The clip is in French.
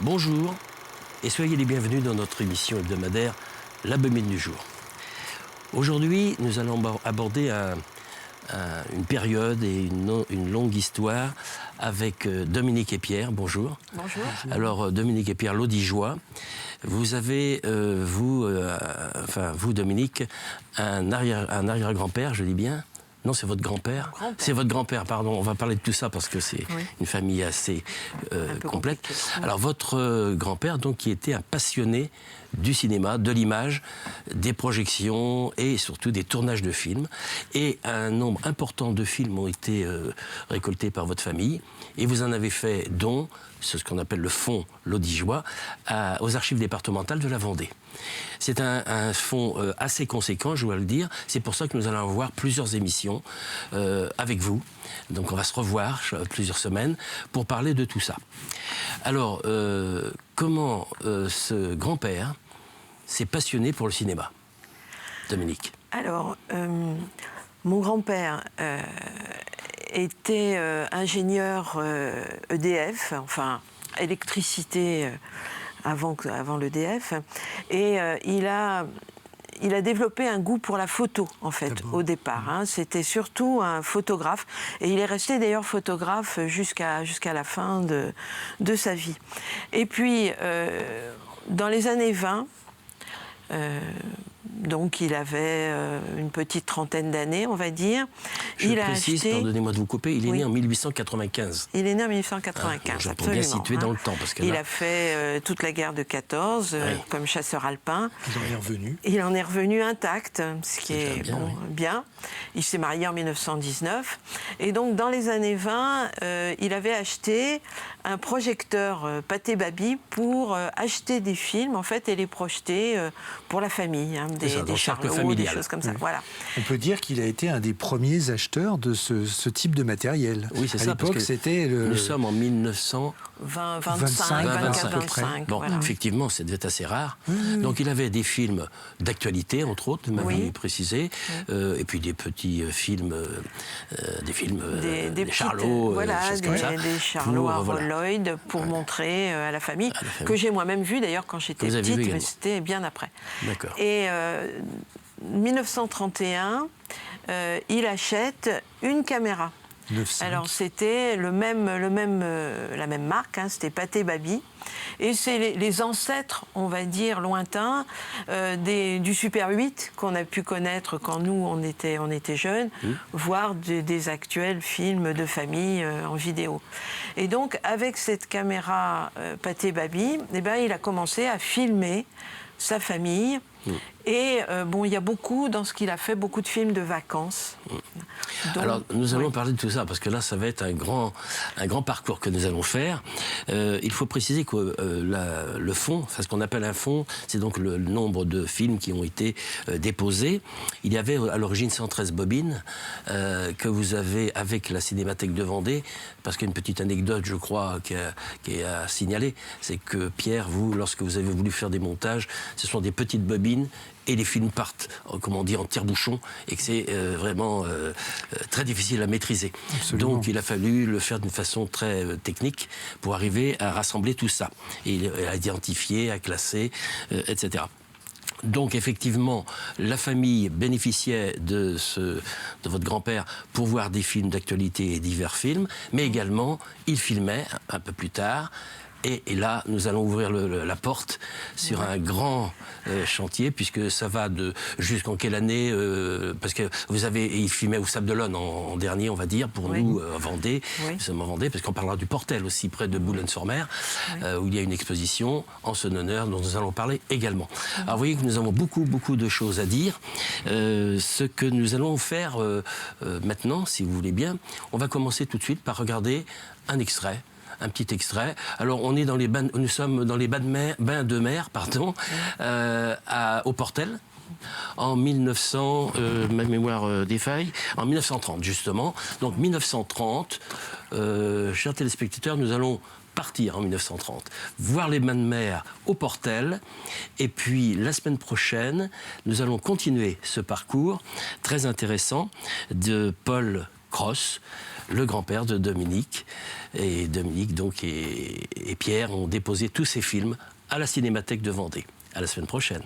Bonjour et soyez les bienvenus dans notre émission hebdomadaire La Bobine du jour. Aujourd'hui, nous allons aborder une période et une longue histoire avec Dominique et Pierre. Bonjour. Bonjour. Alors, Dominique et Pierre Lodigeois, vous avez, vous, Dominique, un arrière-grand-père, je dis bien. Non, c'est votre grand-père. C'est votre grand-père, pardon. On va parler de tout ça parce que c'est une famille assez complète. Alors, votre grand-père, donc, qui était un passionné du cinéma, de l'image, des projections et surtout des tournages de films. Et un nombre important de films ont été récoltés par votre famille. Et vous en avez fait don, c'est ce qu'on appelle le fonds Lodigeois, aux archives départementales de la Vendée. C'est un fonds assez conséquent, je dois le dire. C'est pour ça que nous allons avoir plusieurs émissions avec vous. Donc on va se revoir plusieurs semaines pour parler de tout ça. Alors, comment ce grand-père s'est passionné pour le cinéma, Dominique? Alors, mon grand-père était ingénieur EDF, enfin électricité avant l'EDF, et il a développé un goût pour la photo, en fait, au départ. Hein. C'était surtout un photographe, et il est resté d'ailleurs photographe jusqu'à la fin de sa vie. Et puis, dans les années 20, donc il avait une petite trentaine d'années, on va dire. Je précise, pardonnez-moi de vous couper, il est né en 1895. Il est né en 1895, pour absolument. Bien situé dans le temps. Parce que il là... a fait toute la guerre de 14 comme chasseur alpin. Il en est revenu. Il en est revenu intact, ce qui est bien, bien. Il s'est marié en 1919. Et donc, dans les années 20, il avait acheté un projecteur Pathé Baby pour acheter des films, en fait, et les projeter pour la famille, hein, des charlots, des choses comme ça. Voilà. On peut dire qu'il a été un des premiers acheteurs de ce type de matériel. Oui, c'est à ça. l'époque, c'était Nous sommes en 1925. 25. Bon, voilà. effectivement, ça devait être assez rare. Donc, il avait des films d'actualité, entre autres, vous m'avez précisé, et puis des petits films, des charlots, voilà, des charlots à Rolloid pour montrer à la famille, que j'ai moi-même vu d'ailleurs quand j'étais petite, mais c'était bien après. D'accord. Et 1931, il achète une caméra. 900. Alors c'était la même marque, hein, c'était Pathé Baby, et c'est les ancêtres, on va dire lointains, du Super 8 qu'on a pu connaître quand nous on était jeunes, voire des actuels films de famille en vidéo. Et donc avec cette caméra Pathé Baby, eh ben, il a commencé à filmer sa famille. Et il y a beaucoup, dans ce qu'il a fait, beaucoup de films de vacances. Donc, alors, nous allons parler de tout ça, parce que là, ça va être un grand parcours que nous allons faire. Il faut préciser que le fonds, enfin, ce qu'on appelle un fonds, c'est donc le nombre de films qui ont été déposés. Il y avait à l'origine 113 bobines que vous avez avec la Cinémathèque de Vendée, parce qu'il y a une petite anecdote, je crois, qui est à signaler, c'est que Pierre, vous, lorsque vous avez voulu faire des montages, ce sont des petites bobines, et les films partent, comme on dit, en tire-bouchon, et que c'est vraiment très difficile à maîtriser. Absolument. Donc il a fallu le faire d'une façon très technique pour arriver à rassembler tout ça, et à identifier, à classer, etc. Donc effectivement, la famille bénéficiait de votre grand-père pour voir des films d'actualité et divers films, mais également, il filmait un peu plus tard. Et là, nous allons ouvrir la porte sur un grand chantier, puisque ça va jusqu'en quelle année parce que il filmait au Sable d'Olonne en dernier, on va dire, pour nous, à Vendée. Nous sommes en Vendée, parce qu'on parlera du Portel aussi, près de Boulogne-sur-Mer, où il y a une exposition en son honneur, dont nous allons parler également. Alors, vous voyez que nous avons beaucoup, beaucoup de choses à dire. Ce que nous allons faire maintenant, si vous voulez bien, on va commencer tout de suite par regarder un extrait. Un petit extrait. Alors, nous sommes dans les bains de mer, au Portel, en 1900, ma mémoire défaille, en 1930 justement. Donc 1930, chers téléspectateurs, nous allons partir en 1930, voir les bains de mer au Portel, et puis la semaine prochaine, nous allons continuer ce parcours très intéressant de Paul Cross, le grand-père de Dominique, Et Dominique donc, et Pierre ont déposé tous ces films à la Cinémathèque de Vendée. À la semaine prochaine.